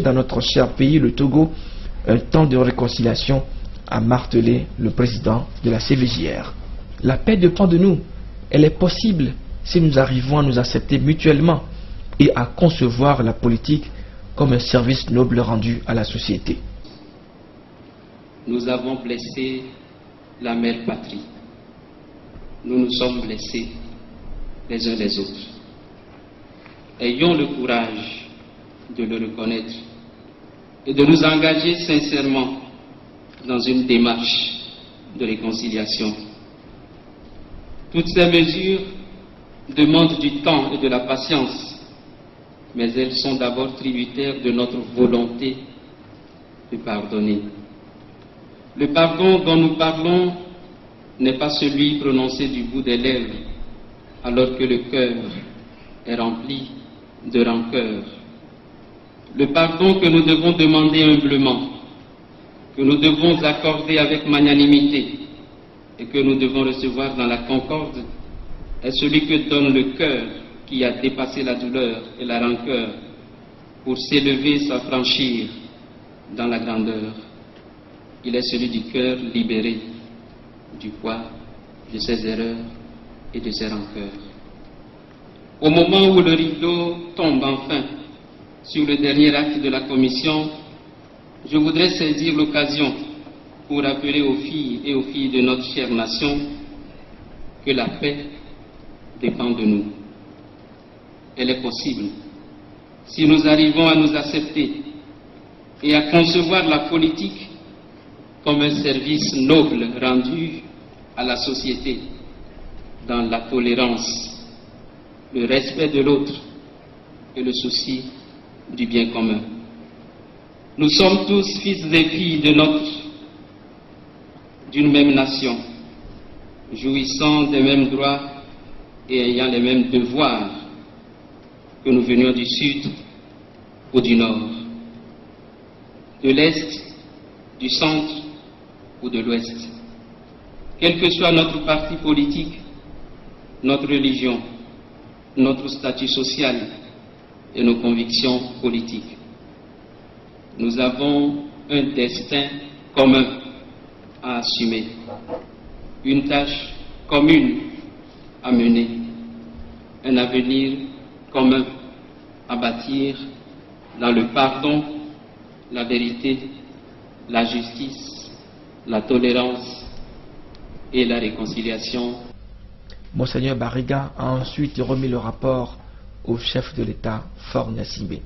Dans notre cher pays, le Togo, un temps de réconciliation, a martelé le président de la CVJR. La paix dépend de nous. Elle est possible si nous arrivons à nous accepter mutuellement et à concevoir la politique comme un service noble rendu à la société. Nous avons blessé la mère patrie. Nous nous sommes blessés les uns les autres. Ayons le courage de le reconnaître et de nous engager sincèrement dans une démarche de réconciliation. Toutes ces mesures demandent du temps et de la patience, mais elles sont d'abord tributaires de notre volonté de pardonner. Le pardon dont nous parlons n'est pas celui prononcé du bout des lèvres, alors que le cœur est rempli de rancœur. Le pardon que nous devons demander humblement, que nous devons accorder avec magnanimité et que nous devons recevoir dans la concorde, est celui que donne le cœur qui a dépassé la douleur et la rancœur pour s'élever, s'affranchir dans la grandeur. Il est celui du cœur libéré du poids de ses erreurs et de ses rancœurs. Au moment où le rideau tombe enfin sur le dernier acte de la commission, je voudrais saisir l'occasion pour rappeler aux filles et aux filles de notre chère nation que la paix dépend de nous. Elle est possible si nous arrivons à nous accepter et à concevoir la politique comme un service noble rendu à la société dans la tolérance, le respect de l'autre et le souci du bien commun. Nous sommes tous fils et filles d'une même nation, jouissant des mêmes droits et ayant les mêmes devoirs, que nous venions du sud ou du nord, de l'est, du centre ou de l'ouest. Quel que soit notre parti politique, notre religion, notre statut social et nos convictions politiques, nous avons un destin commun à assumer, une tâche commune à mener, un avenir commun à bâtir dans le pardon, la vérité, la justice, la tolérance et la réconciliation. Monseigneur Bariga a ensuite remis le rapport au chef de l'État, Faure Gnassingbé.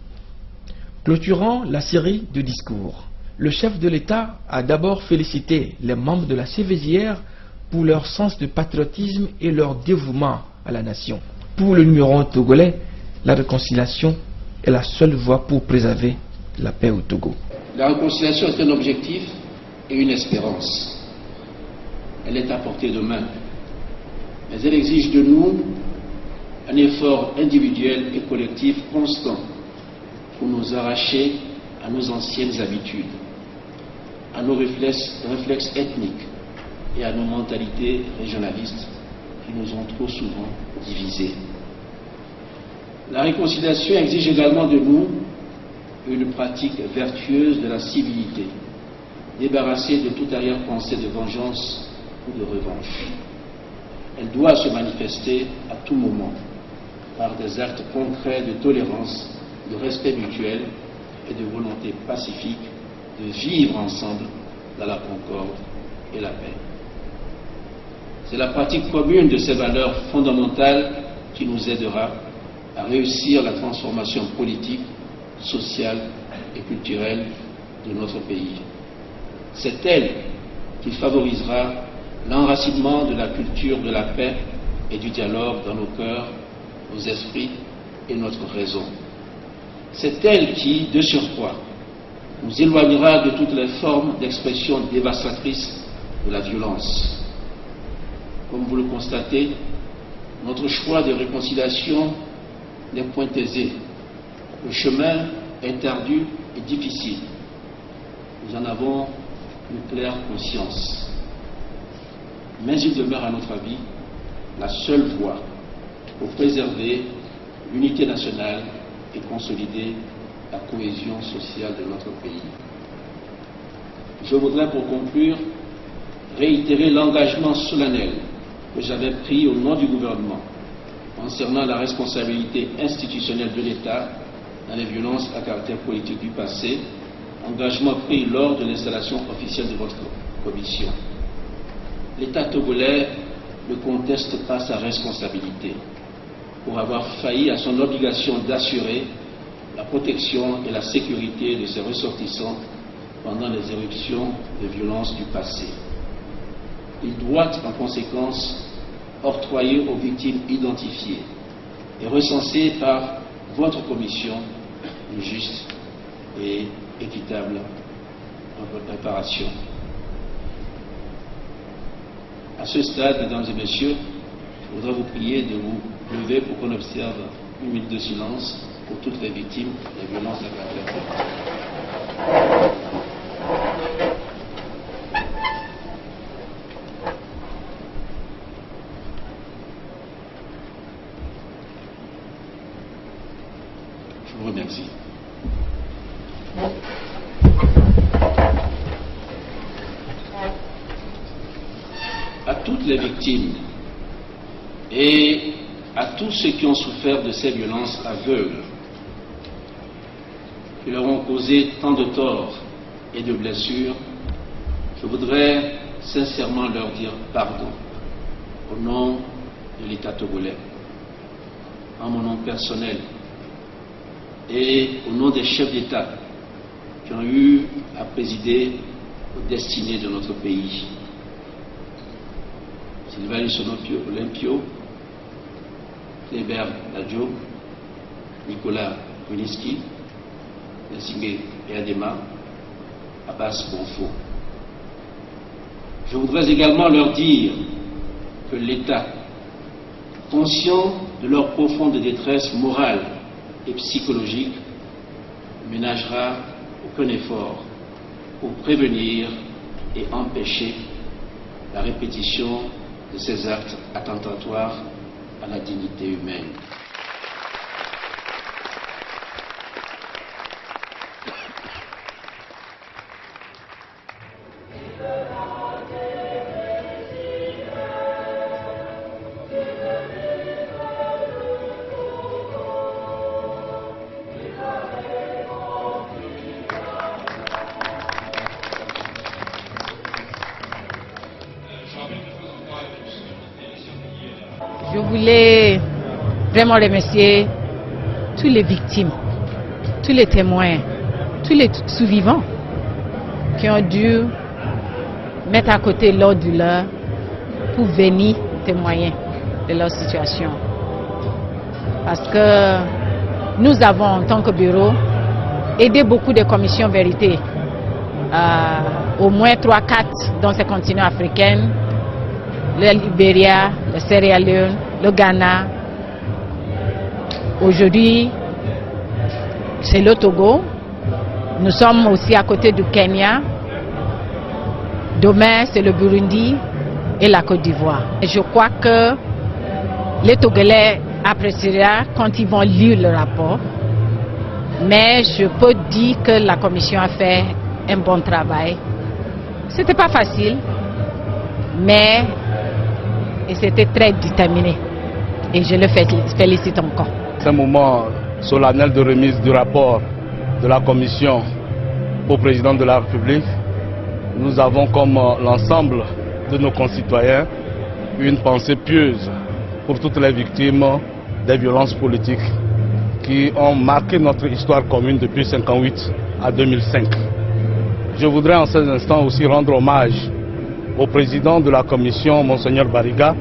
Clôturant la série de discours, le chef de l'État a d'abord félicité les membres de la CVJR pour leur sens de patriotisme et leur dévouement à la nation. Pour le numéro 1 togolais, la réconciliation est la seule voie pour préserver la paix au Togo. La réconciliation est un objectif et une espérance. Elle est à portée de main, mais elle exige de nous un effort individuel et collectif constant pour nous arracher à nos anciennes habitudes, à nos réflexes ethniques et à nos mentalités régionalistes qui nous ont trop souvent divisés. La réconciliation exige également de nous une pratique vertueuse de la civilité, débarrassée de toute arrière-pensée de vengeance ou de revanche. Elle doit se manifester à tout moment par des actes concrets de tolérance, de respect mutuel et de volonté pacifique de vivre ensemble dans la concorde et la paix. C'est la pratique commune de ces valeurs fondamentales qui nous aidera à réussir la transformation politique, sociale et culturelle de notre pays. C'est elle qui favorisera l'enracinement de la culture de la paix et du dialogue dans nos cœurs, nos esprits et notre raison. C'est elle qui, de surcroît, nous éloignera de toutes les formes d'expression dévastatrice de la violence. Comme vous le constatez, notre choix de réconciliation n'est point aisé. Le chemin est ardu et difficile. Nous en avons une claire conscience. Mais il demeure, à notre avis, la seule voie pour préserver l'unité nationale et consolider la cohésion sociale de notre pays. Je voudrais pour conclure réitérer l'engagement solennel que j'avais pris au nom du gouvernement concernant la responsabilité institutionnelle de l'État dans les violences à caractère politique du passé, engagement pris lors de l'installation officielle de votre commission. L'État togolais ne conteste pas sa responsabilité pour avoir failli à son obligation d'assurer la protection et la sécurité de ses ressortissants pendant les éruptions de violence du passé. Il doit en conséquence octroyer aux victimes identifiées et recensées par votre commission une juste et équitable réparation. À ce stade, mesdames et messieurs, je voudrais vous prier de vous lever pour qu'on observe une minute de silence pour toutes les victimes des violences à caractère politique. Je vous remercie. À toutes les victimes et à tous ceux qui ont souffert de ces violences aveugles, qui leur ont causé tant de torts et de blessures, je voudrais sincèrement leur dire pardon au nom de l'État togolais, en mon nom personnel et au nom des chefs d'État qui ont eu à présider aux destinées de notre pays. Sylvanus Olympio, Kleber Dadjo, Nicolas Kuniski, Nassingé et Adema, Abbas Bonfo. Je voudrais également leur dire que l'État, conscient de leur profonde détresse morale et psychologique, ne ménagera aucun effort pour prévenir et empêcher la répétition de ces actes attentatoires à la dignité humaine. Je voulais vraiment remercier toutes les victimes, tous les témoins, tous les survivants qui ont dû mettre à côté leur douleur pour venir témoigner de leur situation. Parce que nous avons, en tant que bureau, aidé beaucoup de commissions vérité, au moins 3-4 dans ces continents africains, le Libéria, le Sierra Leone, le Ghana. Aujourd'hui, c'est le Togo. Nous sommes aussi à côté du Kenya. Demain, c'est le Burundi et la Côte d'Ivoire. Je crois que les Togolais apprécieront quand ils vont lire le rapport. Mais je peux dire que la commission a fait un bon travail. C'était pas facile, mais c'était très déterminé. Et je le félicite encore. C'est un moment solennel de remise du rapport de la commission au président de la République. Nous avons, comme l'ensemble de nos concitoyens, une pensée pieuse pour toutes les victimes des violences politiques qui ont marqué notre histoire commune depuis 1958 à 2005. Je voudrais en ces instants aussi rendre hommage au président de la commission, Monseigneur Bariga,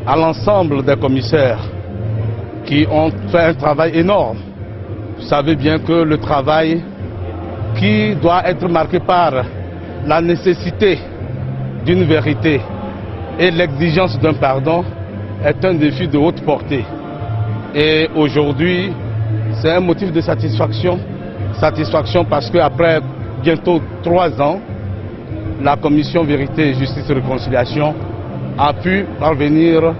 à l'ensemble des commissaires qui ont fait un travail énorme. Vous savez bien que le travail qui doit être marqué par la nécessité d'une vérité et l'exigence d'un pardon est un défi de haute portée. Et aujourd'hui, c'est un motif de satisfaction. Satisfaction parce qu'après bientôt 3 ans, la commission Vérité, Justice et Réconciliation a pu parvenir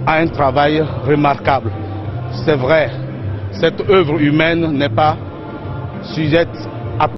à un travail remarquable. C'est vrai, cette œuvre humaine n'est pas sujette